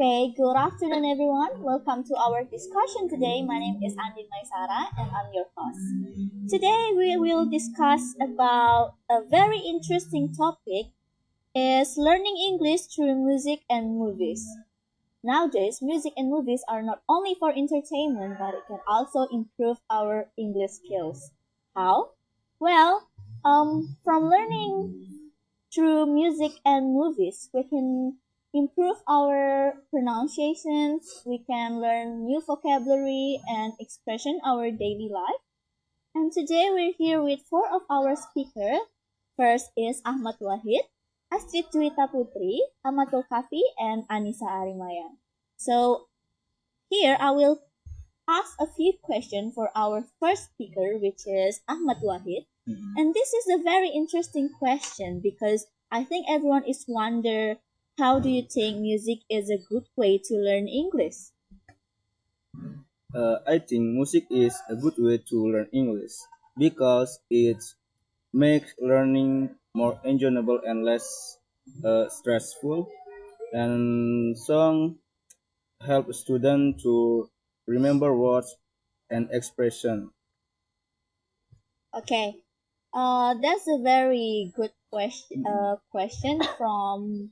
Okay, good afternoon, everyone. Welcome to our discussion today. My name is Andin Maisara, and I'm your host. Today, we will discuss about a very interesting topic: is learning English through music and movies. Nowadays, music and movies are not only for entertainment, but it can also improve our English skills. How? Well, from learning through music and movies, we can improve our pronunciations, we can learn new vocabulary and expression our daily life. And today we're here with four of our speakers. First is Ahmad Wahid, Astrid Juwita Putri, Amatul Kafi, and Anissa Arimayan. So here I will ask a few questions for our first speaker, which is Ahmad Wahid. And this is a very interesting question because I think everyone is wonder how do you think music is a good way to learn English? I think music is a good way to learn English because it makes learning more enjoyable and less stressful. And song help students to remember words and expression. Okay, that's a very good question from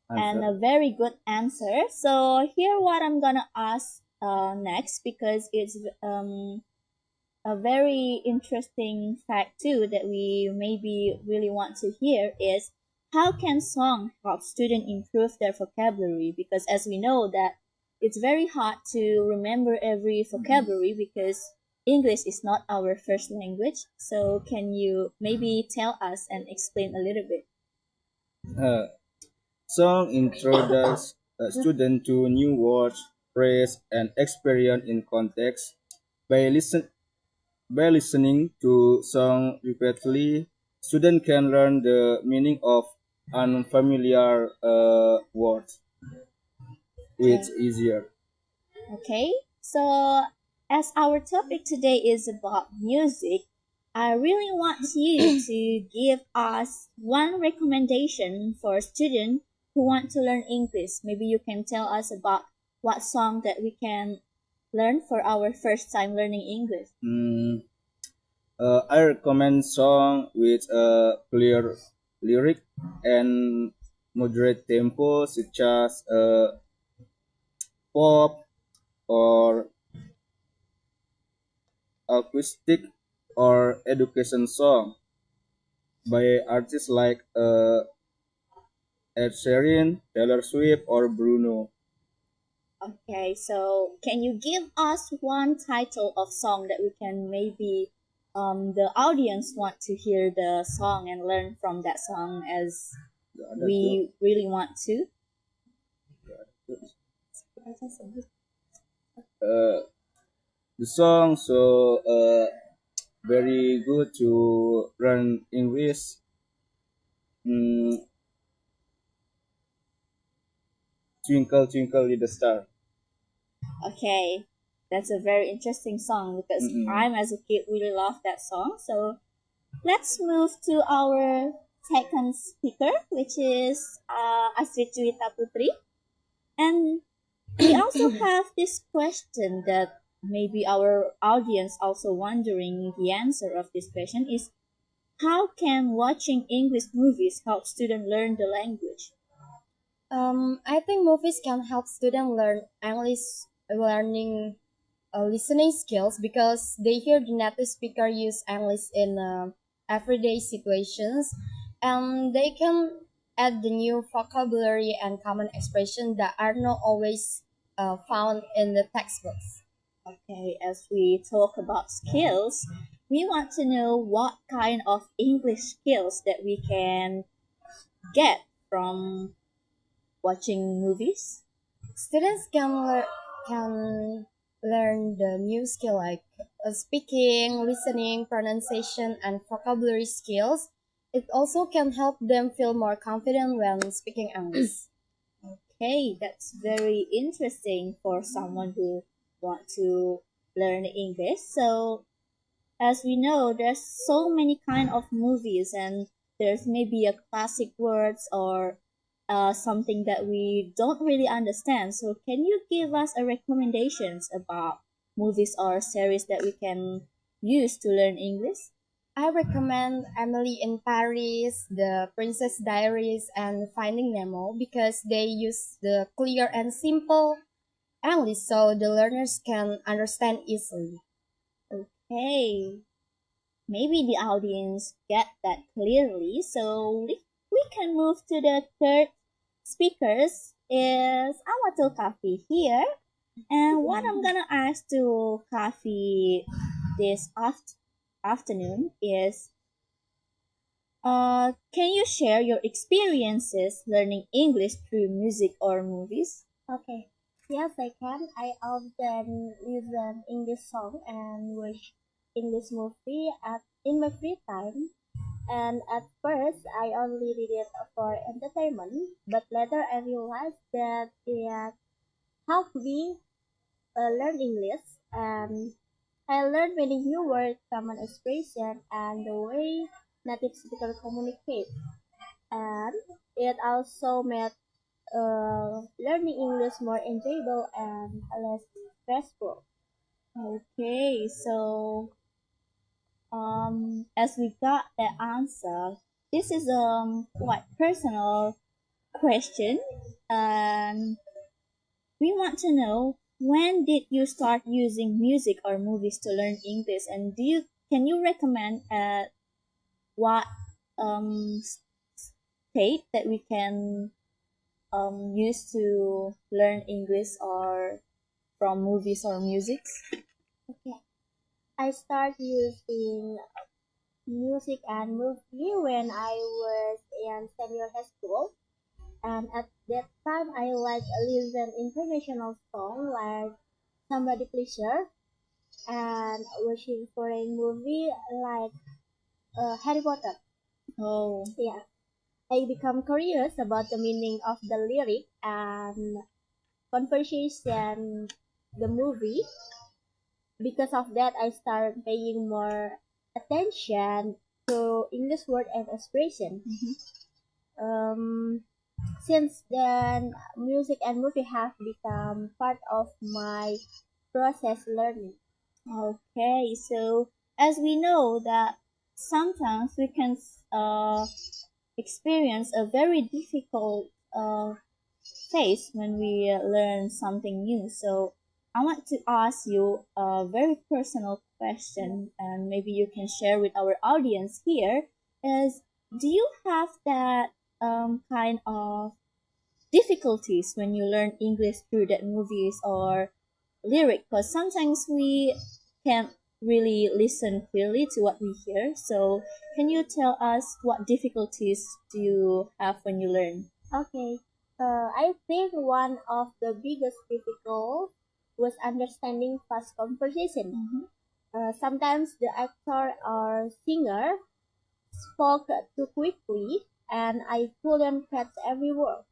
and Answer. a very good answer. So here what I'm gonna ask next because it's a very interesting fact too that we maybe really want to hear is how can song help students improve their vocabulary? Because as we know that it's very hard to remember every vocabulary because English is not our first language. So can you maybe tell us and explain a little bit? Uh, Song introduce a student to new words, phrase, and experience in context. By listening to song repeatedly, student can learn the meaning of unfamiliar words, which Okay. easier. Okay, so as our topic today is about music, I really want you to give us one recommendation for students who want to learn English. Maybe you can tell us about what song that we can learn for our first time learning English. Mm, I recommend song with a clear lyric and moderate tempo, such as pop or acoustic or education song by artists like Ed Sheeran, Taylor Swift, or Bruno. Okay, so can you give us one title of song that we can maybe the audience want to hear the song and learn from that song as The other two, we really want to? uh, the song so very good to learn English. Mm, Twinkle Twinkle Little Star. Okay, that's a very interesting song because Mm-mm. I'm as a kid really love that song. So let's move to our second speaker, which is Astrid Juwita Putri. And we also have this question that maybe our audience also wondering the answer of this question is how can watching English movies help students learn the language? I think movies can help students learn English learning listening skills because they hear the native speaker use English in everyday situations, and they can add the new vocabulary and common expression that are not always found in the textbooks. Okay, as we talk about skills, we want to know what kind of English skills that we can get from watching movies. Students can learn the new skill like speaking, listening, pronunciation, and vocabulary skills. It also can help them feel more confident when speaking English. Okay, that's very interesting for someone who want to learn English. So, as we know, there's so many kind of movies and there's maybe a classic words or something that we don't really understand. So can you give us a recommendations about movies or series that we can use to learn English? I recommend Emily in Paris, The Princess Diaries, and Finding Nemo because they use the clear and simple English so the learners can understand easily. Okay, maybe the audience get that clearly. So we can move to the third speakers is Amatul Kafi here. And what I'm gonna ask to Kafi this afternoon is, can you share your experiences learning English through music or movies? Okay. Yes, I can. I often listen English song and watch English movie at in my free time. And at first, I only did it for entertainment, but later I realized that it helped me learn English, and I learned many new words, common expression, and the way native speakers communicate. And it also made learning English more enjoyable and less stressful. Okay, so as we got the answer, this is quite personal question, and we want to know, when did you start using music or movies to learn English, and can you recommend what state that we can use to learn English or from movies or music? Okay. I started using music and movie when I was in senior high school. And at that time, I like listen international song like Somebody Pleasure and watching foreign movie like Harry Potter. Oh, Yeah, I become curious about the meaning of the lyric and conversation the movie. Because of that, I started paying more attention to English word and expression. Um, since then, music and movie have become part of my process learning. okay. So as we know that sometimes we can experience a very difficult phase when we learn something new. So I want to ask you a very personal question, and maybe you can share with our audience here. Is, do you have that kind of difficulties when you learn English through that movies or lyric? Because sometimes we can't really listen clearly to what we hear. So can you tell us what difficulties do you have when you learn? Okay, I think one of the biggest difficult was understanding fast conversation. Mhm. Sometimes the actor or singer spoke too quickly and I couldn't catch every word.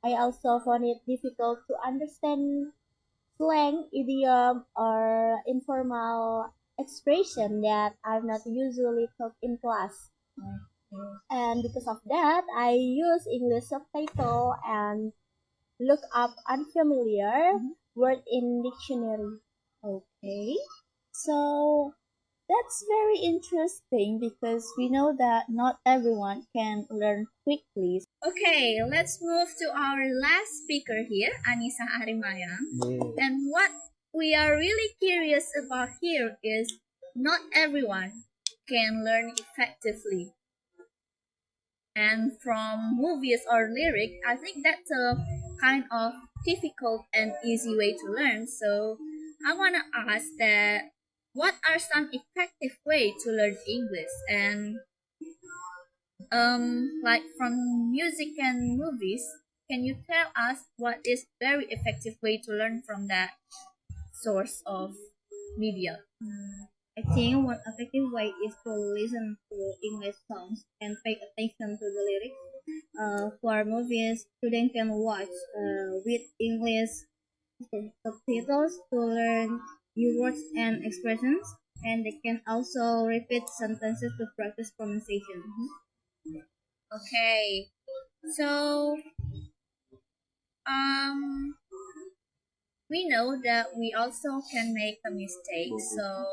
I also found it difficult to understand slang, idiom, or informal expression that are not usually taught in class. And because of that, I use English subtitle and look up unfamiliar word in dictionary. Okay. So that's very interesting because we know that not everyone can learn quickly. Okay, let's move to our last speaker here, Anissa Arimayang. Yeah. And what we are really curious about here is, not everyone can learn effectively. And from movies or lyric, I think that's a kind of difficult and easy way to learn. So I want to ask that, what are some effective way to learn English? And like from music and movies, can you tell us what is very effective way to learn from that source of media? I think one effective way is to listen to English songs and pay attention to the lyrics. For movies, students can watch with English subtitles to learn new words and expressions, and they can also repeat sentences to practice pronunciation. Okay. So, um, we know that we also can make a mistake. So,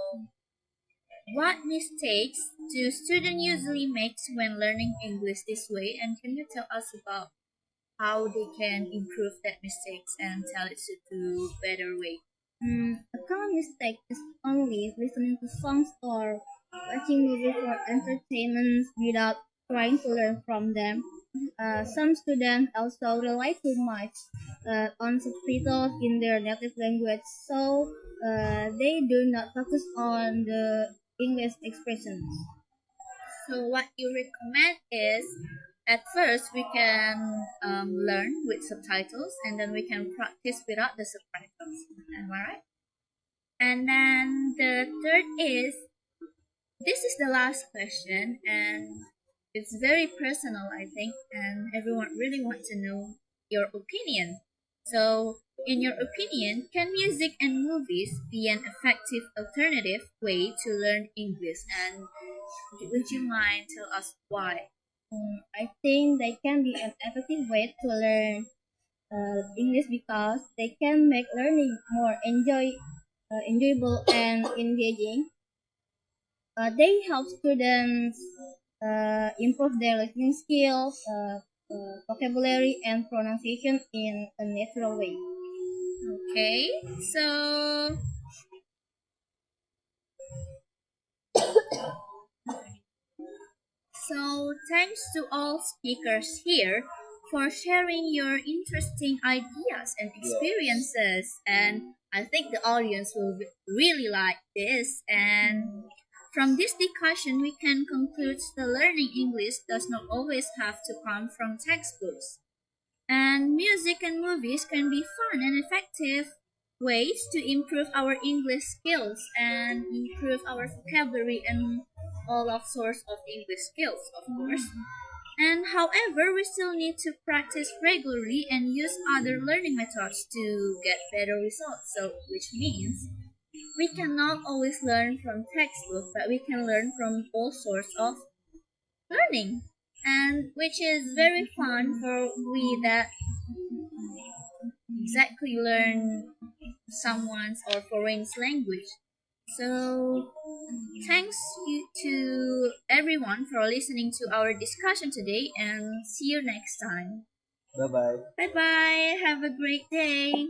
what mistakes do students usually make when learning English this way? And can you tell us about how they can improve that mistakes and tell it to better way? A common mistake is only listening to songs or watching movies for entertainment without trying to learn from them. Some students also rely too much on subtitles in their native language, so they do not focus on the English expressions. So what you recommend is at first we can learn with subtitles and then we can practice without the subtitles. Am I right? And then the third is this is the last question and it's very personal I think and everyone really wants to know your opinion. So in your opinion, can music and movies be an effective alternative way to learn English? And would you mind tell us why? I think they can be an effective way to learn English because they can make learning more enjoyable and engaging. They help students improve their listening skills, vocabulary, and pronunciation in a natural way. Okay, so thanks to all speakers here for sharing your interesting ideas and experiences. And I think the audience will really like this. And from this discussion, we can conclude that learning English does not always have to come from textbooks. And music and movies can be fun and effective ways to improve our English skills and improve our vocabulary and all of sorts of English skills, of course. And however, we still need to practice regularly and use other learning methods to get better results. So, which means we cannot always learn from textbook, but we can learn from all sorts of learning, and which is very fun for we that exactly learn someone's or foreign language. So thanks to everyone for listening to our discussion today and see you next time. Bye bye. Bye bye. Have a great day.